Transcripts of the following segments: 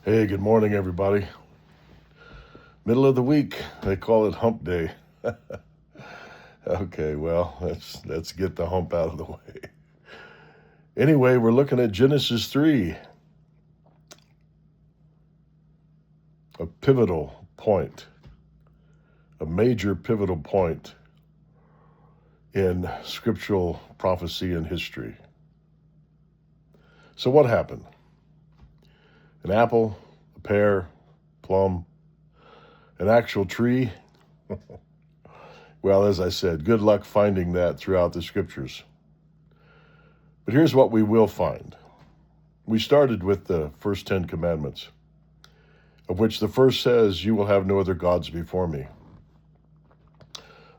Hey, good morning, everybody. Middle of the week. They call it hump day. Okay, well, let's get the hump out of the way. Anyway, we're looking at Genesis 3, a pivotal point, a major pivotal point in scriptural prophecy and history. So what happened? An apple, a pear, plum, an actual tree? Well, as I said, good luck finding that throughout the scriptures. But here's what we will find. We started with the first 10 commandments, of which the first says, "You will have no other gods before me."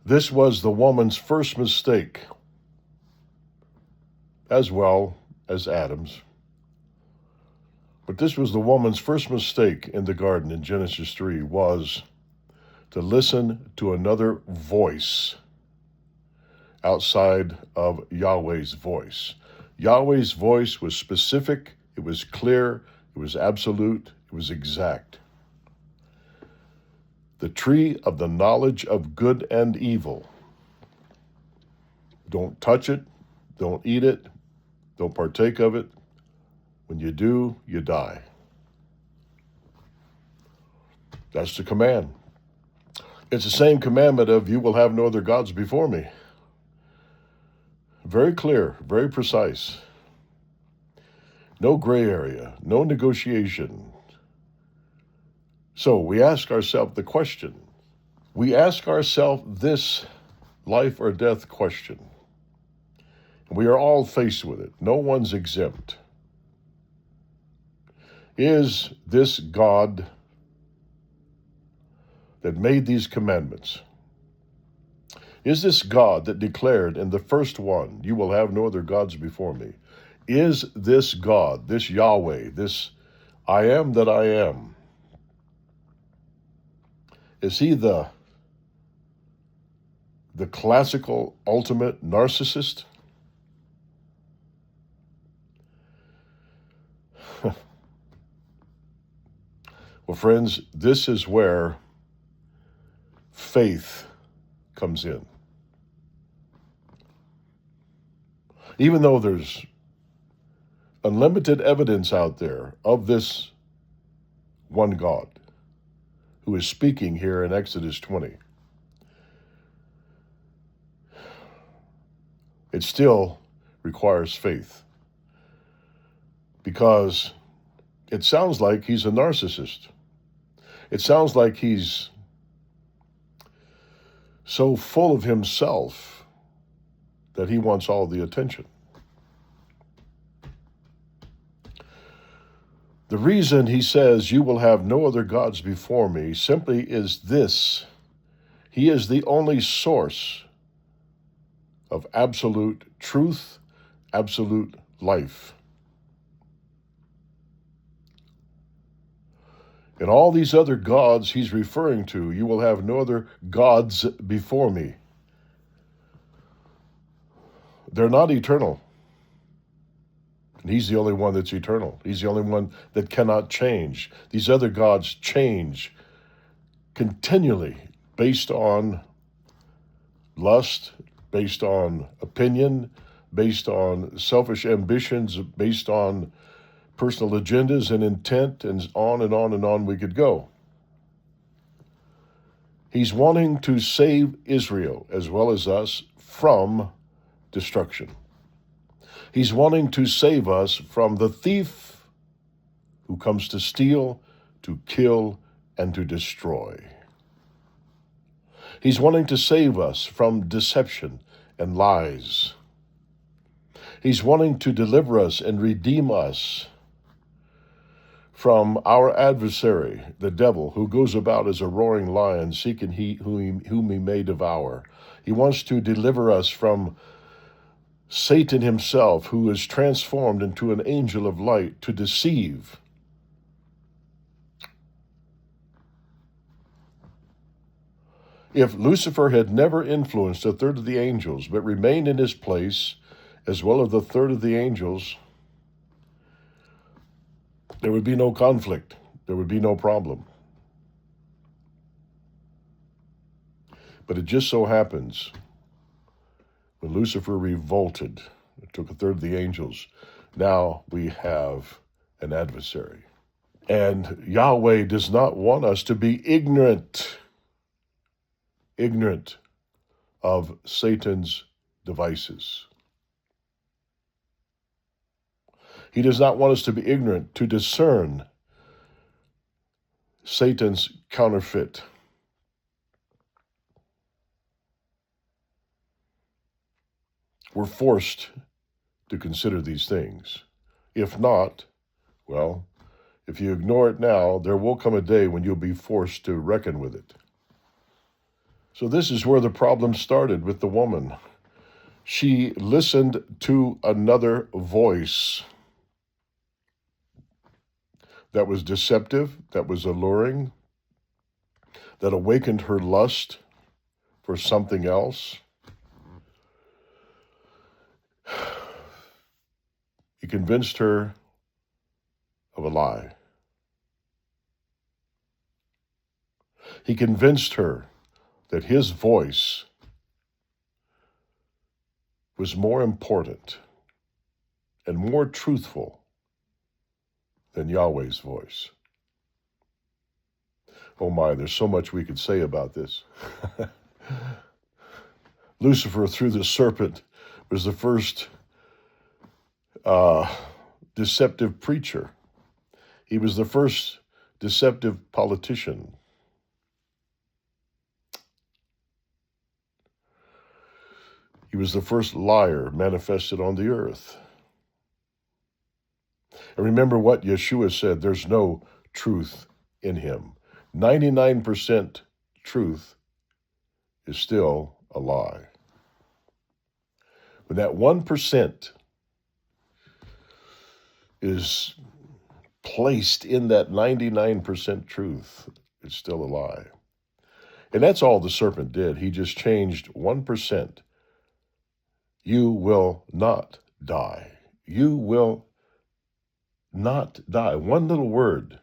This was the woman's first mistake, as well as Adam's. But this was the woman's first mistake in the garden in Genesis 3, was to listen to another voice outside of Yahweh's voice. Yahweh's voice was specific, it was clear, it was absolute, it was exact. The tree of the knowledge of good and evil. Don't touch it, don't eat it, don't partake of it. When you do, you die. That's the command. It's the same commandment of "you will have no other gods before me." Very clear, very precise. No gray area, no negotiation. So we ask ourselves the question. We ask ourselves this life or death question. We are all faced with it. No one's exempt. Is this God that made these commandments? Is this God that declared in the first one, "You will have no other gods before me"? Is this God, this Yahweh, this I am that I am? Is he the classical ultimate narcissist? Well, friends, this is where faith comes in. Even though there's unlimited evidence out there of this one God who is speaking here in Exodus 20, it still requires faith, because it sounds like he's a narcissist. It sounds like he's so full of himself that he wants all the attention. The reason he says, "You will have no other gods before me," simply is this: he is the only source of absolute truth, absolute life. And all these other gods he's referring to, "You will have no other gods before me." They're not eternal. And he's the only one that's eternal. He's the only one that cannot change. These other gods change continually based on lust, based on opinion, based on selfish ambitions, based on personal agendas and intent, and on and on and on we could go. He's wanting to save Israel, as well as us, from destruction. He's wanting to save us from the thief who comes to steal, to kill, and to destroy. He's wanting to save us from deception and lies. He's wanting to deliver us and redeem us from our adversary, the devil, who goes about as a roaring lion, seeking whom he may devour. He wants to deliver us from Satan himself, who is transformed into an angel of light to deceive. If Lucifer had never influenced a third of the angels, but remained in his place, as well as the third of the angels, there would be no conflict. There would be no problem. But it just so happens when Lucifer revolted, it took a third of the angels, now we have an adversary. And Yahweh does not want us to be ignorant of Satan's devices. He does not want us to be ignorant to discern Satan's counterfeit. We're forced to consider these things. If not, well, if you ignore it now, there will come a day when you'll be forced to reckon with it. So this is where the problem started with the woman. She listened to another voice that was deceptive, that was alluring, that awakened her lust for something else. He convinced her of a lie. He convinced her that his voice was more important and more truthful than Yahweh's voice. Oh my, there's so much we could say about this. Lucifer, through the serpent, was the first deceptive preacher. He was the first deceptive politician. He was the first liar manifested on the earth. And remember what Yeshua said, there's no truth in him. 99% truth is still a lie. When that 1% is placed in that 99% truth, it's still a lie. And that's all the serpent did. He just changed 1%. You will not die. You will not die. One little word.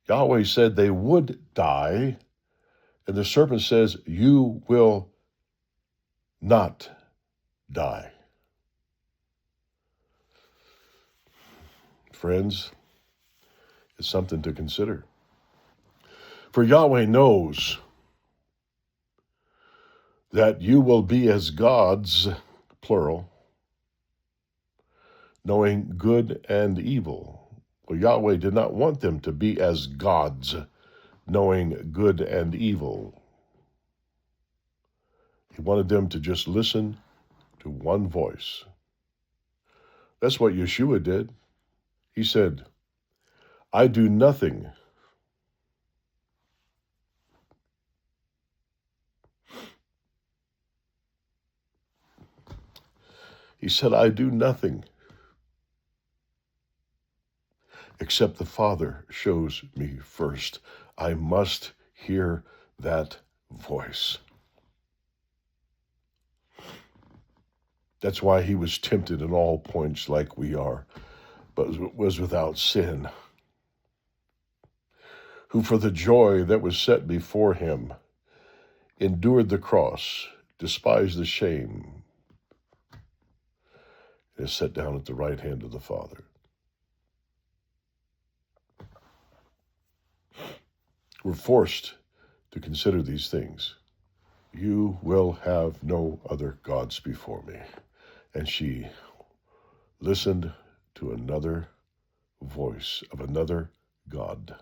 Yahweh said they would die, and the serpent says, you will not die. Friends, it's something to consider. For Yahweh knows that you will be as gods, plural, knowing good and evil. Well, Yahweh did not want them to be as gods, knowing good and evil. He wanted them to just listen to one voice. That's what Yeshua did. He said, I do nothing He said, I do nothing except the Father shows me first. I must hear that voice. That's why he was tempted in all points like we are, but was without sin, who for the joy that was set before him endured the cross, despised the shame, and is set down at the right hand of the Father. We're forced to consider these things. You will have no other gods before me. And she listened to another voice of another God.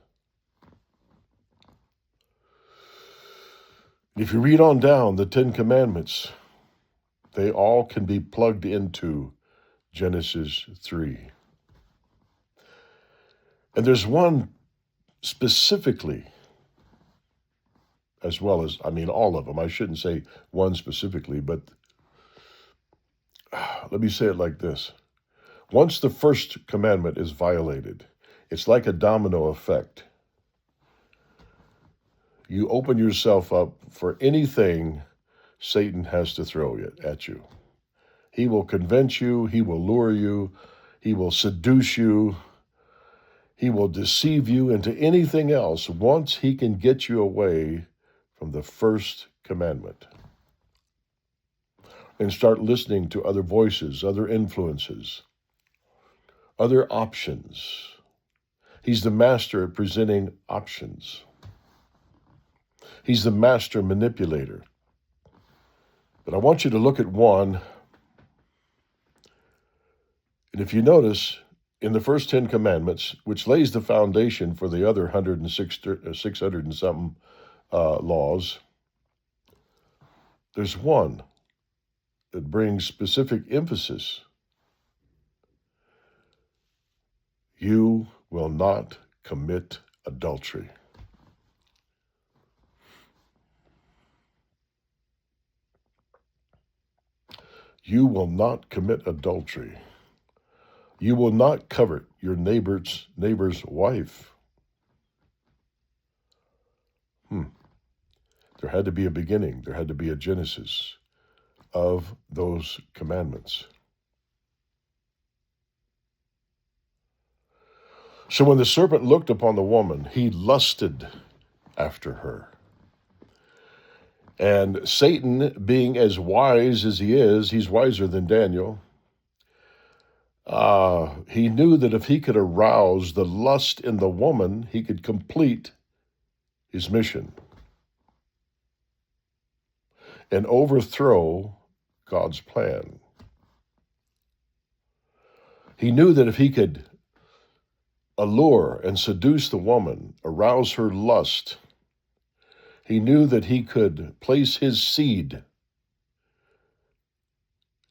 If you read on down the Ten Commandments, they all can be plugged into Genesis 3. And there's one specifically, as well as, all of them. I shouldn't say one specifically, but let me say it like this. Once the first commandment is violated, it's like a domino effect. You open yourself up for anything Satan has to throw at you. He will convince you, he will lure you, he will seduce you, He will deceive you into anything else once he can get you away from the first commandment and start listening to other voices, other influences, other options. He's the master at presenting options. He's the master manipulator. But I want you to look at one. And if you notice, in the first 10 commandments, which lays the foundation for the other 600 and something laws, there's one that brings specific emphasis. You will not commit adultery. You will not commit adultery. You will not covet your neighbor's wife. There had to be a beginning. There had to be a genesis of those commandments. So when the serpent looked upon the woman, he lusted after her. And Satan, being as wise as he is, he's wiser than Daniel. He knew that if he could arouse the lust in the woman, he could complete his mission and overthrow God's plan. He knew that if he could allure and seduce the woman, arouse her lust, he knew that he could place his seed.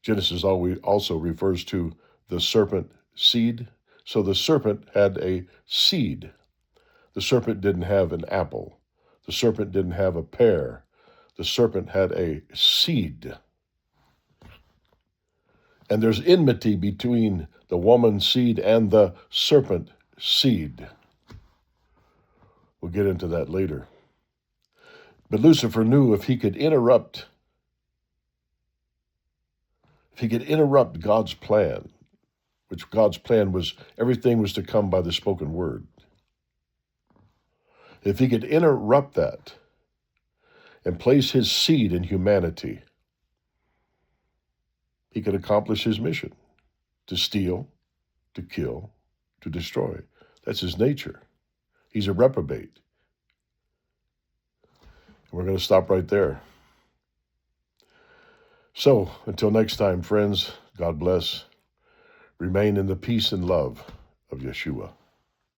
Genesis also refers to the serpent seed. So the serpent had a seed. The serpent didn't have an apple. The serpent didn't have a pear. The serpent had a seed. And there's enmity between the woman's seed and the serpent seed. We'll get into that later. But Lucifer knew if he could interrupt God's plan, which God's plan was, everything was to come by the spoken word. If he could interrupt that and place his seed in humanity, he could accomplish his mission to steal, to kill, to destroy. That's his nature. He's a reprobate. And we're going to stop right there. So, until next time, friends, God bless. Remain in the peace and love of Yeshua.